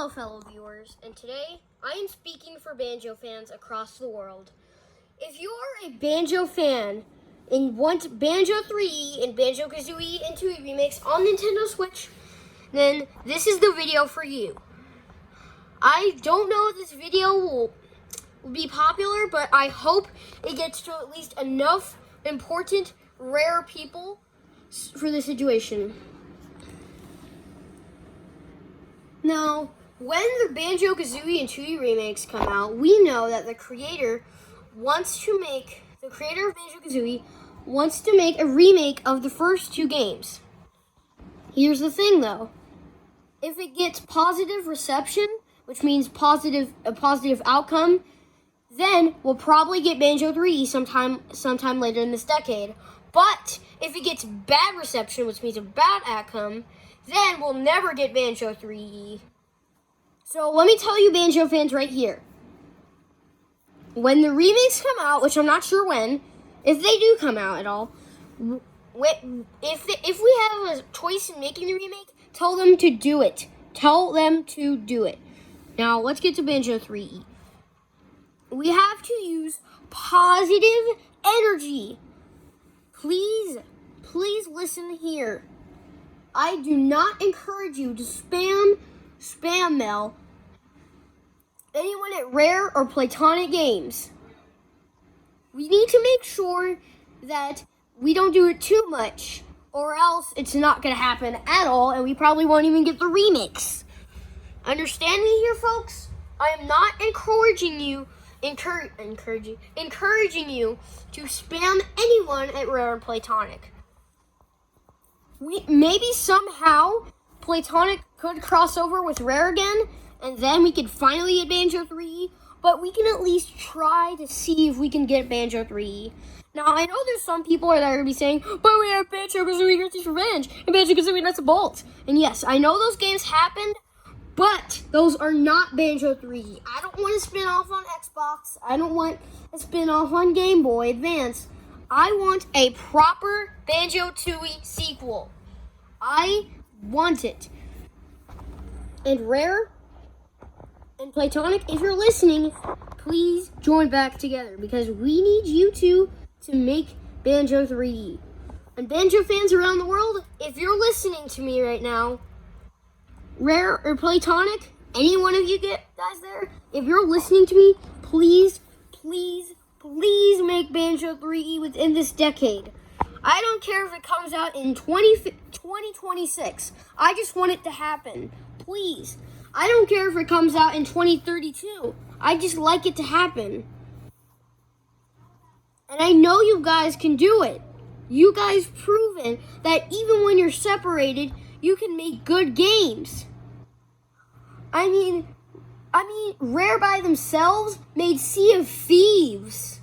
Hello, fellow viewers, and today I am speaking for Banjo fans across the world. If you are a Banjo fan and want Banjo 3 and Banjo-Kazooie and 2 remakes on Nintendo Switch, then this is the video for you. I don't know if this video will be popular, but I hope it gets to at least enough important, rare people for the situation. Now, when the Banjo-Kazooie and 2 remakes come out, we know that the creator of Banjo-Kazooie wants to make a remake of the first 2 games. Here's the thing, though. If it gets positive reception, which means a positive outcome, then we'll probably get Banjo 3 sometime later in this decade. But if it gets bad reception, which means a bad outcome, then we'll never get Banjo 3. So let me tell you, Banjo fans, right here. When the remakes come out, which I'm not sure when, if they do come out at all, if we have a choice in making the remake, tell them to do it. Tell them to do it. Now, let's get to Banjo 3. We have to use positive energy. Please listen here. I do not encourage you to spam mail anyone at Rare or Platonic Games. We need to make sure that we don't do it too much, or else it's not going to happen at all, and we probably won't even get the remix. Understand me here, folks? I am not encouraging you to spam anyone at Rare and Platonic. Maybe somehow Platonic could cross over with Rare again, and then we could finally get Banjo 3, but we can at least try to see if we can get Banjo 3. Now, I know there's some people that are going to be saying, but we have Banjo-Kazooie Yoshi's Revenge and Banjo-Kazooie Nuts and Bolts. And yes, I know those games happened, but those are not Banjo 3. I don't want a spin-off on Xbox. I don't want a spin-off on Game Boy Advance. I want a proper Banjo-Tooie sequel. I want it. And Rare and Platonic, if you're listening, please join back together because we need you two to make Banjo 3. And Banjo fans around the world, if you're listening to me right now, Rare or Platonic, any one of you guys there, if you're listening to me, please make Banjo 3 within this decade. I don't care if it comes out in 2026. I just want it to happen. Please. I don't care if it comes out in 2032. I just like it to happen. And I know you guys can do it. You guys proven that even when you're separated, you can make good games. I mean, Rare by themselves made Sea of Thieves.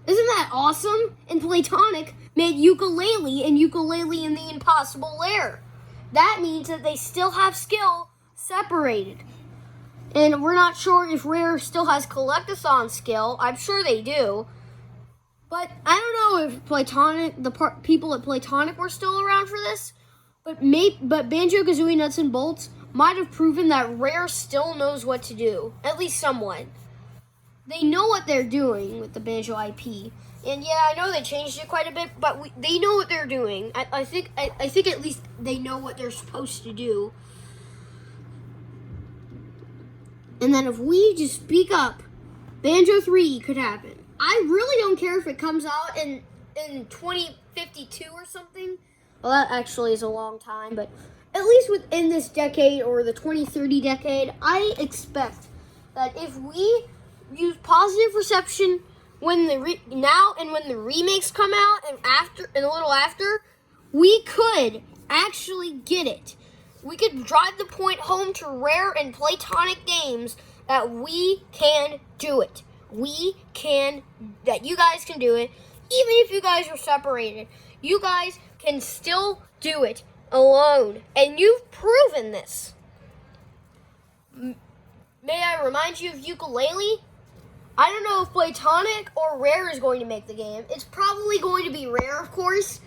Isn't that awesome? And Platonic made Yooka-Laylee and Yooka-Laylee in the Impossible Lair. That means that they still have skill separated. And we're not sure if Rare still has Collectathon skill. I'm sure they do. But I don't know if people at Platonic were still around for this. But Banjo-Kazooie Nuts and Bolts might have proven that Rare still knows what to do, at least somewhat. They know what they're doing with the Banjo IP, and yeah, I know they changed it quite a bit, but they know what they're doing. I think at least they know what they're supposed to do. And then if we just speak up, Banjo 3 could happen. I really don't care if it comes out in 2052 or something. Well, that actually is a long time, but at least within this decade or the 2030 decade, I expect that if we use positive reception when the remakes come out and a little after, we could actually get it. We could drive the point home to Rare and Platonic Games that we can do it. That you guys can do it, even if you guys are separated. You guys can still do it alone, and you've proven this. May I remind you of Yooka-Laylee? I don't know if Platonic or Rare is going to make the game. It's probably going to be Rare, of course.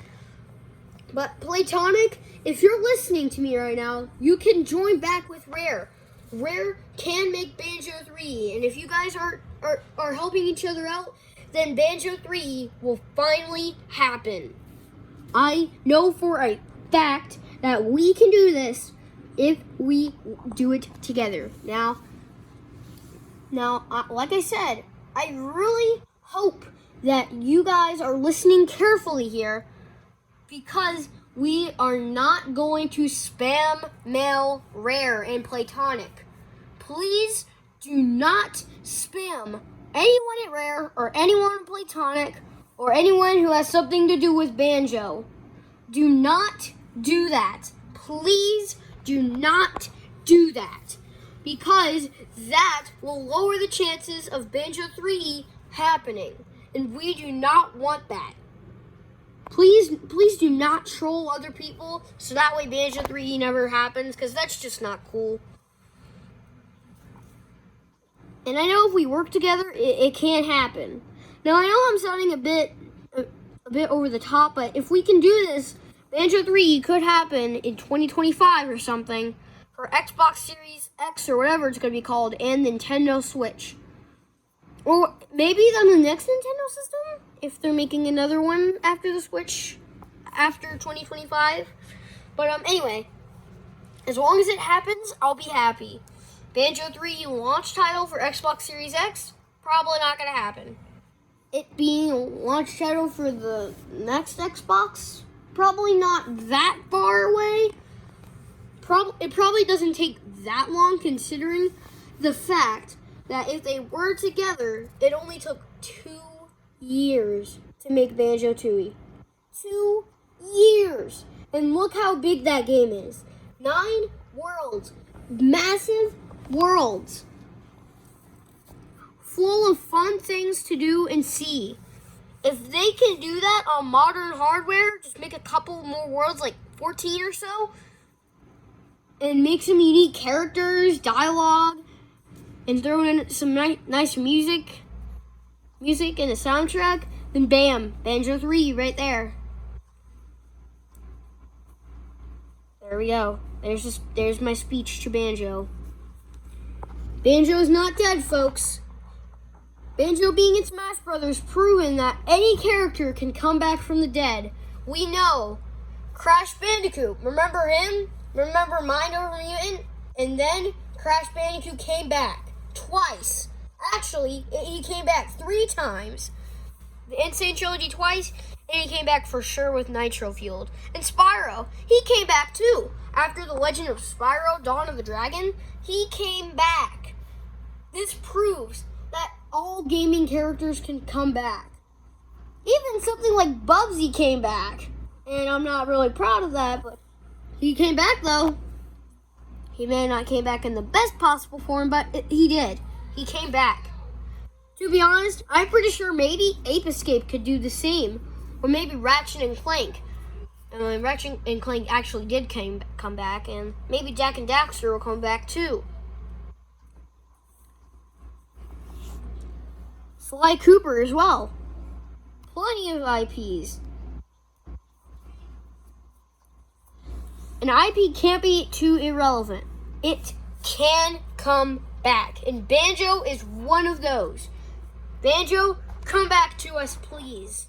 But Platonic, if you're listening to me right now, you can join back with Rare. Rare can make Banjo 3, and if you guys are helping each other out, then Banjo 3 will finally happen. I know for a fact that we can do this if we do it together. Now, like I said, I really hope that you guys are listening carefully here, because we are not going to spam mail Rare and Platonic. Please do not spam anyone at Rare or anyone at Platonic or anyone who has something to do with Banjo. Do not do that. Please do not do that, because that will lower the chances of Banjo 3 happening, and we do not want that. Please do not troll other people so that way Banjo 3 never happens, because that's just not cool. And I know if we work together, it can happen. Now, I know I'm sounding a bit over the top, but if we can do this, Banjo 3 could happen in 2025 or something for Xbox Series X or whatever it's going to be called, and Nintendo Switch. Or maybe on the next Nintendo system, if they're making another one after the Switch, after 2025. But anyway, as long as it happens, I'll be happy. Banjo 3 launch title for Xbox Series X, probably not going to happen. It being a launch title for the next Xbox, probably not that far away. It probably doesn't take that long, considering the fact that if they were together, it only took 2 years to make Banjo-Tooie. 2 years! And look how big that game is. 9 worlds. Massive worlds. Full of fun things to do and see. If they can do that on modern hardware, just make a couple more worlds, like 14 or so, and make some unique characters, dialogue, and throw in some nice music and a soundtrack, then bam, Banjo 3 right there. There we go. There's my speech to Banjo. Banjo is not dead, folks. Banjo being in Smash Brothers proven that any character can come back from the dead. We know. Crash Bandicoot, remember him? Remember Mind Over Mutant? And then Crash Bandicoot came back twice. Actually, he came back 3 times. The Insane Trilogy twice, and he came back for sure with Nitro Fueled. And Spyro, he came back too. After The Legend of Spyro, Dawn of the Dragon, he came back. This proves that all gaming characters can come back. Even something like Bubsy came back. And I'm not really proud of that, but he came back though. He may not came back in the best possible form, but he did. He came back. To be honest, I'm pretty sure maybe Ape Escape could do the same. Or maybe Ratchet and Clank. And Ratchet and Clank actually did come back. And maybe Jack and Daxter will come back too. Sly Cooper as well. Plenty of IPs. An IP can't be too irrelevant. It can come back. And Banjo is one of those. Banjo, come back to us, please.